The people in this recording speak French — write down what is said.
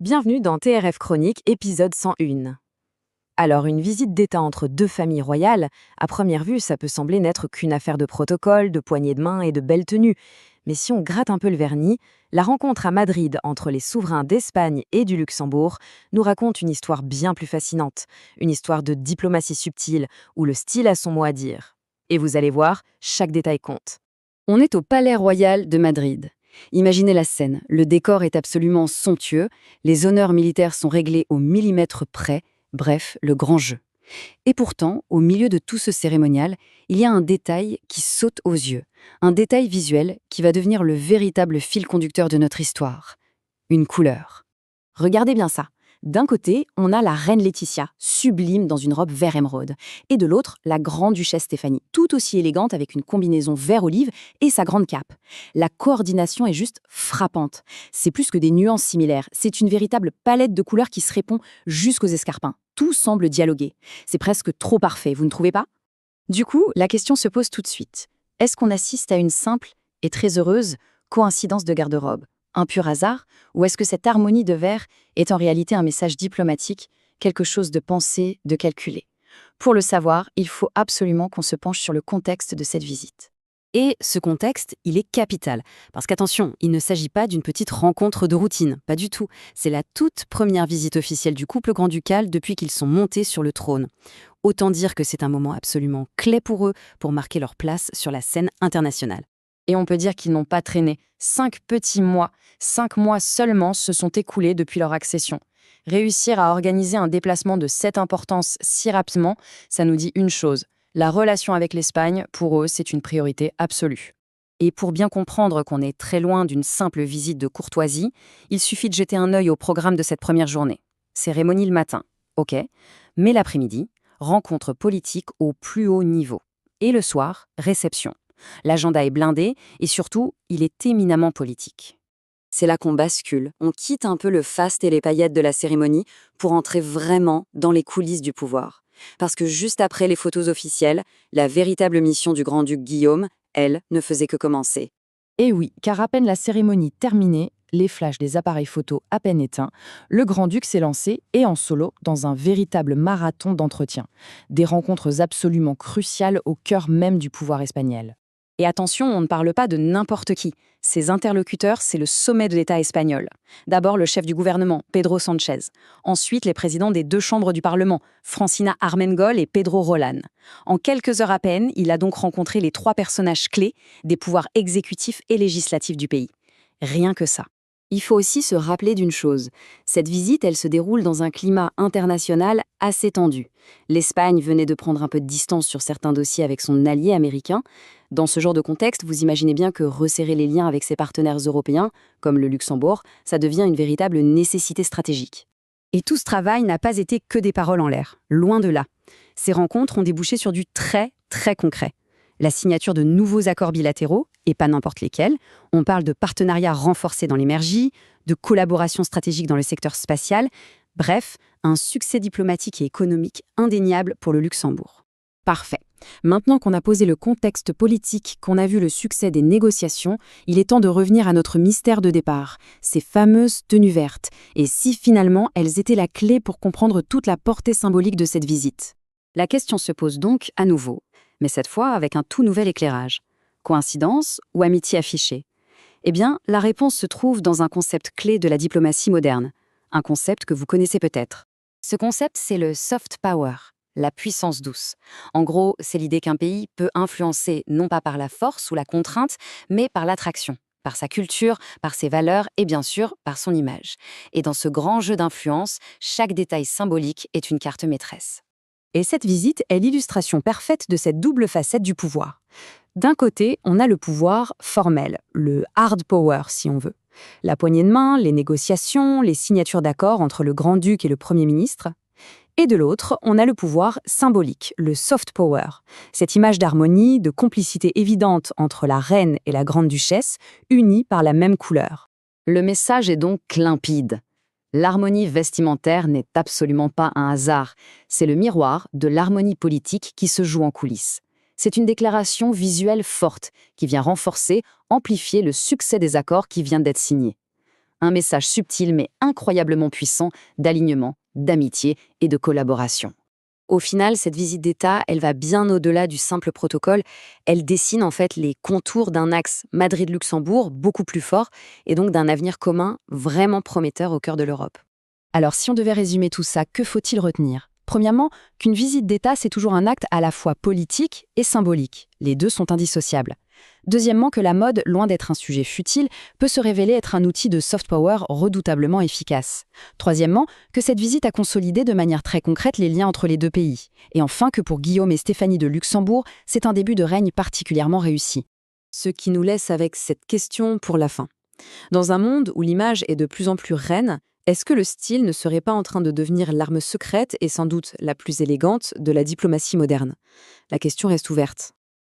Bienvenue dans TRF Chronique, épisode 101. Alors, une visite d'État entre deux familles royales, à première vue, ça peut sembler n'être qu'une affaire de protocole, de poignées de main et de belles tenues. Mais si on gratte un peu le vernis, la rencontre à Madrid entre les souverains d'Espagne et du Luxembourg nous raconte une histoire bien plus fascinante, une histoire de diplomatie subtile, où le style a son mot à dire. Et vous allez voir, chaque détail compte. On est au Palais Royal de Madrid. Imaginez la scène, le décor est absolument somptueux, les honneurs militaires sont réglés au millimètre près, bref, le grand jeu. Et pourtant, au milieu de tout ce cérémonial, il y a un détail qui saute aux yeux, un détail visuel qui va devenir le véritable fil conducteur de notre histoire. Une couleur. Regardez bien ça. D'un côté, on a la reine Laetitia, sublime dans une robe vert émeraude, et de l'autre, la grande-duchesse Stéphanie, tout aussi élégante avec une combinaison vert-olive et sa grande cape. La coordination est juste frappante. C'est plus que des nuances similaires, c'est une véritable palette de couleurs qui se répond jusqu'aux escarpins. Tout semble dialoguer. C'est presque trop parfait, vous ne trouvez pas? Du coup, la question se pose tout de suite. Est-ce qu'on assiste à une simple et très heureuse coïncidence de garde-robe? Un pur hasard, ou est-ce que cette harmonie de vert est en réalité un message diplomatique, quelque chose de pensé, de calculé? Pour le savoir, il faut absolument qu'on se penche sur le contexte de cette visite. Et ce contexte, il est capital. Parce qu'attention, il ne s'agit pas d'une petite rencontre de routine, pas du tout. C'est la toute première visite officielle du couple grand-ducal depuis qu'ils sont montés sur le trône. Autant dire que c'est un moment absolument clé pour eux pour marquer leur place sur la scène internationale. Et on peut dire qu'ils n'ont pas traîné. 5 petits mois, 5 mois seulement se sont écoulés depuis leur accession. Réussir à organiser un déplacement de cette importance si rapidement, ça nous dit une chose. La relation avec l'Espagne, pour eux, c'est une priorité absolue. Et pour bien comprendre qu'on est très loin d'une simple visite de courtoisie, il suffit de jeter un œil au programme de cette première journée. Cérémonie le matin, ok, mais l'après-midi, rencontre politique au plus haut niveau. Et le soir, réception. L'agenda est blindé et surtout, il est éminemment politique. C'est là qu'on bascule, on quitte un peu le faste et les paillettes de la cérémonie pour entrer vraiment dans les coulisses du pouvoir. Parce que juste après les photos officielles, la véritable mission du grand-duc Guillaume, elle, ne faisait que commencer. Et oui, car à peine la cérémonie terminée, les flashs des appareils photos à peine éteints, le grand-duc s'est lancé, et en solo, dans un véritable marathon d'entretien. Des rencontres absolument cruciales au cœur même du pouvoir espagnol. Et attention, on ne parle pas de n'importe qui. Ses interlocuteurs, c'est le sommet de l'État espagnol. D'abord le chef du gouvernement, Pedro Sánchez. Ensuite, les présidents des 2 chambres du Parlement, Francina Armengol et Pedro Roldán. En quelques heures à peine, il a donc rencontré les 3 personnages clés des pouvoirs exécutifs et législatifs du pays. Rien que ça. Il faut aussi se rappeler d'une chose. Cette visite, elle se déroule dans un climat international assez tendu. L'Espagne venait de prendre un peu de distance sur certains dossiers avec son allié américain. Dans ce genre de contexte, vous imaginez bien que resserrer les liens avec ses partenaires européens, comme le Luxembourg, ça devient une véritable nécessité stratégique. Et tout ce travail n'a pas été que des paroles en l'air, loin de là. Ces rencontres ont débouché sur du très, très concret. La signature de nouveaux accords bilatéraux, et pas n'importe lesquels. On parle de partenariats renforcés dans l'énergie, de collaboration stratégique dans le secteur spatial. Bref, un succès diplomatique et économique indéniable pour le Luxembourg. Parfait. Maintenant qu'on a posé le contexte politique, qu'on a vu le succès des négociations, il est temps de revenir à notre mystère de départ, ces fameuses tenues vertes. Et si finalement elles étaient la clé pour comprendre toute la portée symbolique de cette visite? La question se pose donc à nouveau, mais cette fois avec un tout nouvel éclairage. Coïncidence ou amitié affichée? Eh bien, la réponse se trouve dans un concept clé de la diplomatie moderne, un concept que vous connaissez peut-être. Ce concept, c'est le soft power, la puissance douce. En gros, c'est l'idée qu'un pays peut influencer non pas par la force ou la contrainte, mais par l'attraction, par sa culture, par ses valeurs et bien sûr par son image. Et dans ce grand jeu d'influence, chaque détail symbolique est une carte maîtresse. Et cette visite est l'illustration parfaite de cette double facette du pouvoir. D'un côté, on a le pouvoir formel, le hard power si on veut. La poignée de main, les négociations, les signatures d'accords entre le grand-duc et le Premier ministre. Et de l'autre, on a le pouvoir symbolique, le soft power. Cette image d'harmonie, de complicité évidente entre la reine et la grande-duchesse, unies par la même couleur. Le message est donc limpide. L'harmonie vestimentaire n'est absolument pas un hasard. C'est le miroir de l'harmonie politique qui se joue en coulisses. C'est une déclaration visuelle forte qui vient renforcer, amplifier le succès des accords qui viennent d'être signés. Un message subtil mais incroyablement puissant d'alignement, d'amitié et de collaboration. Au final, cette visite d'État, elle va bien au-delà du simple protocole. Elle dessine en fait les contours d'un axe Madrid-Luxembourg beaucoup plus fort et donc d'un avenir commun vraiment prometteur au cœur de l'Europe. Alors si on devait résumer tout ça, que faut-il retenir? Premièrement, qu'une visite d'État, c'est toujours un acte à la fois politique et symbolique. Les deux sont indissociables. Deuxièmement, que la mode, loin d'être un sujet futile, peut se révéler être un outil de soft power redoutablement efficace. Troisièmement, que cette visite a consolidé de manière très concrète les liens entre les deux pays. Et enfin, que pour Guillaume et Stéphanie de Luxembourg, c'est un début de règne particulièrement réussi. Ce qui nous laisse avec cette question pour la fin. Dans un monde où l'image est de plus en plus reine, est-ce que le style ne serait pas en train de devenir l'arme secrète et sans doute la plus élégante de la diplomatie moderne? La question reste ouverte.